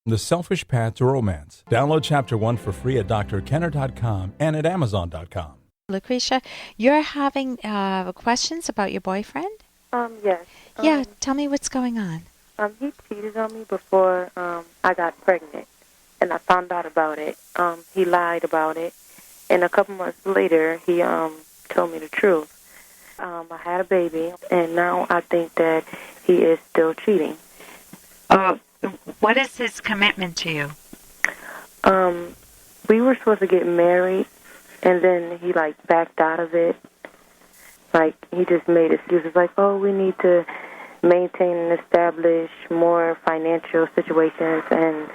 The Selfish Path to Romance. Download Chapter 1 for free at drkenner.com and at amazon.com. Lucretia, you're having questions about your boyfriend? Yes. Yeah, tell me what's going on. He cheated on me before I got pregnant, and I found out about it. He lied about it, and a couple months later, he told me the truth. I had a baby, and now I think that he is still cheating. What is his commitment to you? We were supposed to get married, and then he, backed out of it. He just made excuses oh, we need to maintain and establish more financial situations, and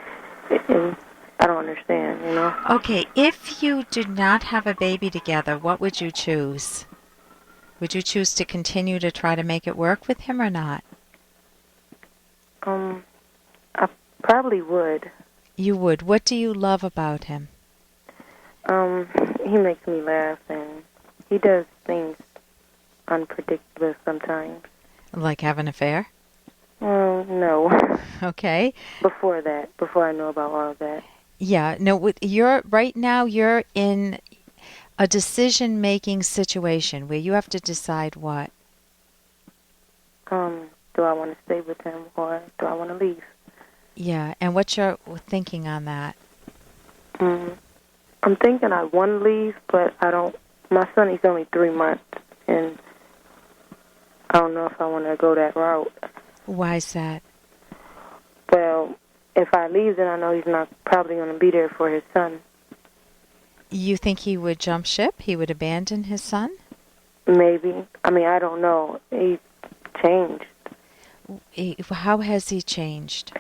I don't understand, Okay, if you did not have a baby together, what would you choose? Would you choose to continue to try to make it work with him or not? I probably would. You would. What do you love about him? He makes me laugh, and he does things unpredictable sometimes. Like have an affair? No. Okay. Before I know about all of that. Yeah. No, right now you're in a decision-making situation where you have to decide what? Do I want to stay with him or do I want to leave? Yeah, and what's your thinking on that? I'm thinking I want to leave, but I don't. My son, he's only 3 months, and I don't know if I want to go that route. Why is that? Well, if I leave, then I know he's not probably going to be there for his son. You think he would jump ship? He would abandon his son? Maybe. I don't know. He changed. How has he changed?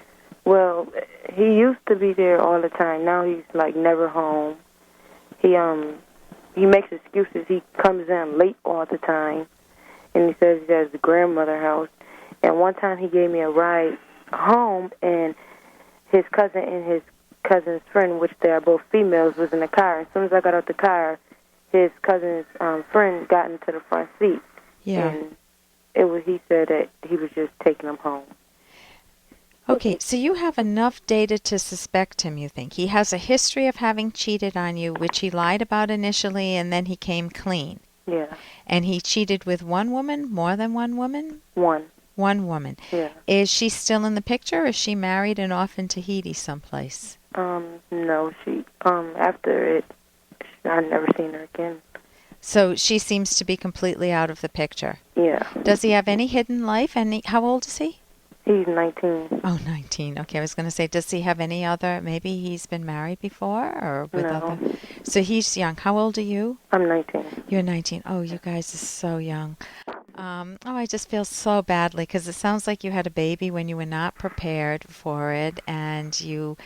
Well, he used to be there all the time. Now he's never home. He makes excuses. He comes in late all the time, and he says he's at his grandmother's house. And one time he gave me a ride home, and his cousin and his cousin's friend, which they are both females, was in the car. As soon as I got out the car, his cousin's friend got into the front seat. Yeah. And he said that he was just taking him home. Okay, so you have enough data to suspect him, you think. He has a history of having cheated on you, which he lied about initially, and then he came clean. Yeah. And he cheated with one woman, more than one woman? One. One woman. Yeah. Is she still in the picture, or is she married and off in Tahiti someplace? No, she, after it, I've never seen her again. So she seems to be completely out of the picture. Yeah. Does he have any hidden life? How old is he? He's 19. Oh, 19. Okay, I was going to say, does he have any other, maybe he's been married before or with other? So he's young. How old are you? I'm 19. You're 19. Oh, you guys are so young. I just feel so badly because it sounds like you had a baby when you were not prepared for it, and you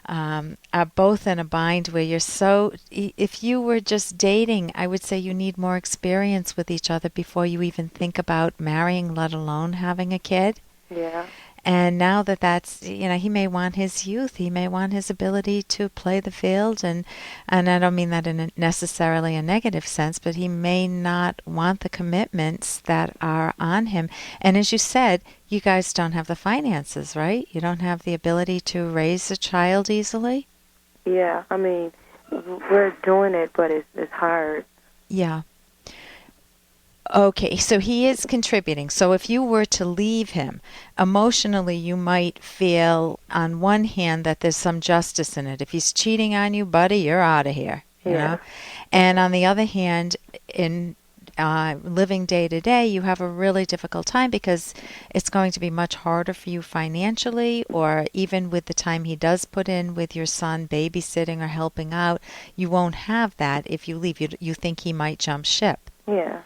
are both in a bind where you're so, if you were just dating, I would say you need more experience with each other before you even think about marrying, let alone having a kid. Yeah. And now that's, he may want his youth, he may want his ability to play the field, and I don't mean that in necessarily a negative sense, but he may not want the commitments that are on him. And as you said, you guys don't have the finances, right? You don't have the ability to raise a child easily? Yeah, we're doing it, but it's hard. Yeah. Okay, so he is contributing. So if you were to leave him, emotionally you might feel on one hand that there's some justice in it. If he's cheating on you, buddy, you're out of here. You know? And on the other hand, in living day to day, you have a really difficult time because it's going to be much harder for you financially, or even with the time he does put in with your son babysitting or helping out, you won't have that if you leave. You think he might jump ship. Yeah.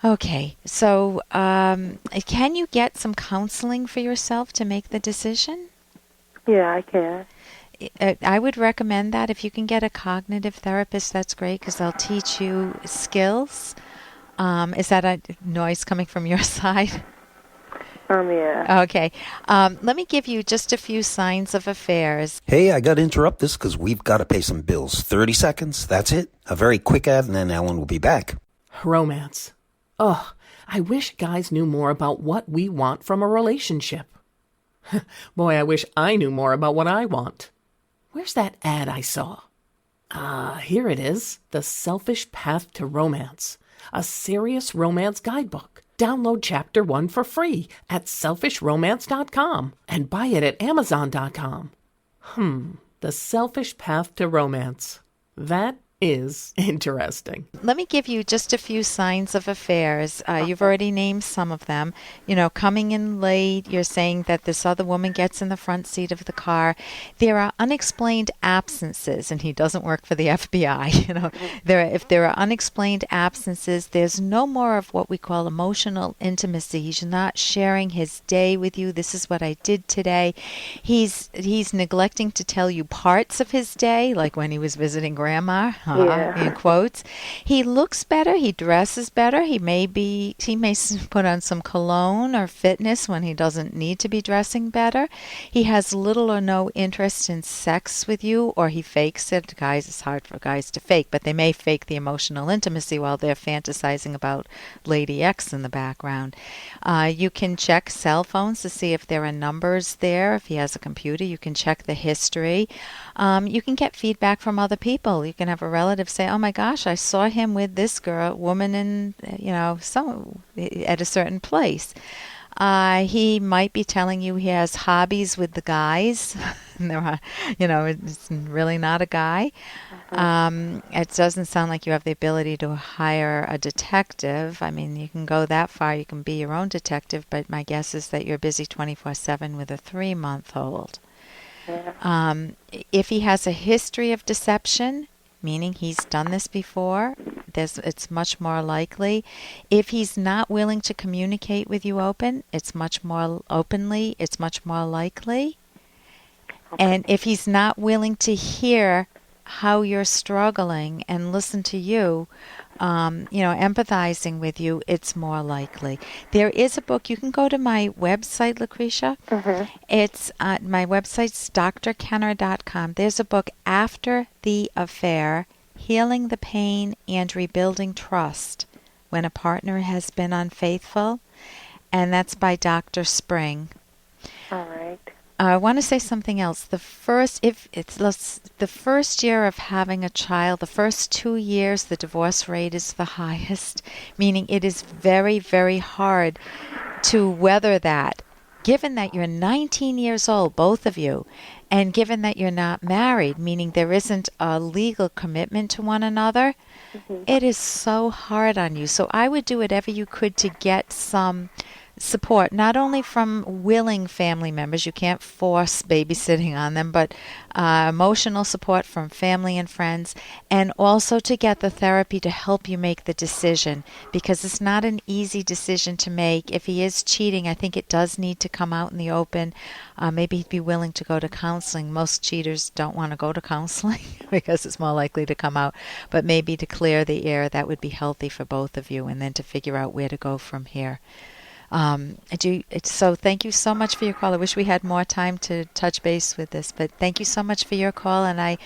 Okay, so can you get some counseling for yourself to make the decision? Yeah, I can. I would recommend that. If you can get a cognitive therapist, that's great because they'll teach you skills. Is that a noise coming from your side? Yeah. Okay. Let me give you just a few signs of affairs. Hey, I got to interrupt this because we've got to pay some bills. 30 seconds, that's it. A very quick ad, and then Ellen will be back. Romance. Ugh, I wish guys knew more about what we want from a relationship. Boy, I wish I knew more about what I want. Where's that ad I saw? Here it is. The Selfish Path to Romance. A serious romance guidebook. Download Chapter 1 for free at selfishromance.com and buy it at amazon.com. The Selfish Path to Romance. That is interesting. Let me give you just a few signs of affairs. You've already named some of them. You know, coming in late, you're saying that this other woman gets in the front seat of the car. There are unexplained absences, and he doesn't work for the FBI. You know, if there are unexplained absences, there's no more of what we call emotional intimacy. He's not sharing his day with you. This is what I did today. He's neglecting to tell you parts of his day, like when he was visiting grandma. In quotes. He looks better. He dresses better. He may put on some cologne or fitness when he doesn't need to be dressing better. He has little or no interest in sex with you, or he fakes it. Guys, it's hard for guys to fake, but they may fake the emotional intimacy while they're fantasizing about Lady X in the background. You can check cell phones to see if there are numbers there. If he has a computer, you can check the history. You can get feedback from other people. You can have a relative say, "Oh my gosh, I saw him with this woman in, at a certain place." He might be telling you he has hobbies with the guys. It's really not a guy. It doesn't sound like you have the ability to hire a detective. I mean, you can go that far. You can be your own detective, but my guess is that you're busy 24/7 with a 3-month-old. If he has a history of deception, meaning he's done this before, it's much more likely. If he's not willing to communicate with you it's much more likely. Okay. And if he's not willing to hear how you're struggling and listen to you, empathizing with you, it's more likely. There is a book. You can go to my website, Lucretia. It's my website's drkenner.com. There's a book, After the Affair, Healing the Pain and Rebuilding Trust When a Partner Has Been Unfaithful, and that's by Dr. Spring. All right. I want to say something else. The first year of having a child, the first 2 years, the divorce rate is the highest, meaning it is very, very hard to weather that. Given that you're 19 years old, both of you, and given that you're not married, meaning there isn't a legal commitment to one another, it is so hard on you. So I would do whatever you could to get some support, not only from willing family members, you can't force babysitting on them, but emotional support from family and friends, and also to get the therapy to help you make the decision, because it's not an easy decision to make. If he is cheating, I think it does need to come out in the open. Maybe he'd be willing to go to counseling. Most cheaters don't want to go to counseling because it's more likely to come out, but maybe to clear the air, that would be healthy for both of you, and then to figure out where to go from here. So thank you so much for your call. I wish we had more time to touch base with this, but thank you so much for your call, and I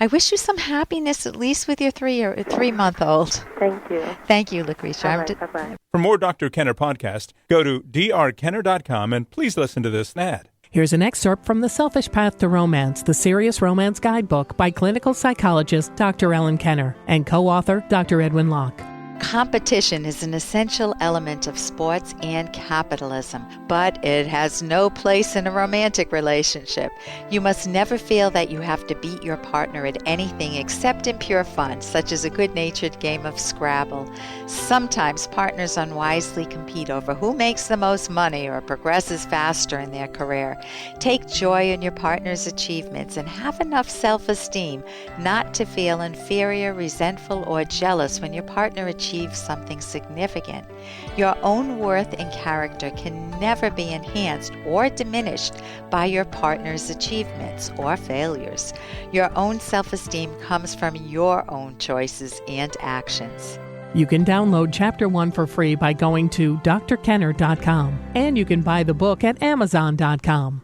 wish you some happiness, at least with your 3-month-old. Thank you. Thank you, Lucretia. All right, bye-bye. For more Dr. Kenner podcast, go to drkenner.com and please listen to this ad. Here's an excerpt from The Selfish Path to Romance, the Serious Romance Guidebook by clinical psychologist Dr. Ellen Kenner and co-author Dr. Edwin Locke. Competition is an essential element of sports and capitalism, but it has no place in a romantic relationship. You must never feel that you have to beat your partner at anything except in pure fun, such as a good-natured game of Scrabble. Sometimes partners unwisely compete over who makes the most money or progresses faster in their career. Take joy in your partner's achievements and have enough self-esteem not to feel inferior, resentful, or jealous when your partner achieves something significant. Your own worth and character can never be enhanced or diminished by your partner's achievements or failures. Your own self-esteem comes from your own choices and actions. You can download Chapter 1 for free by going to drkenner.com, and you can buy the book at amazon.com.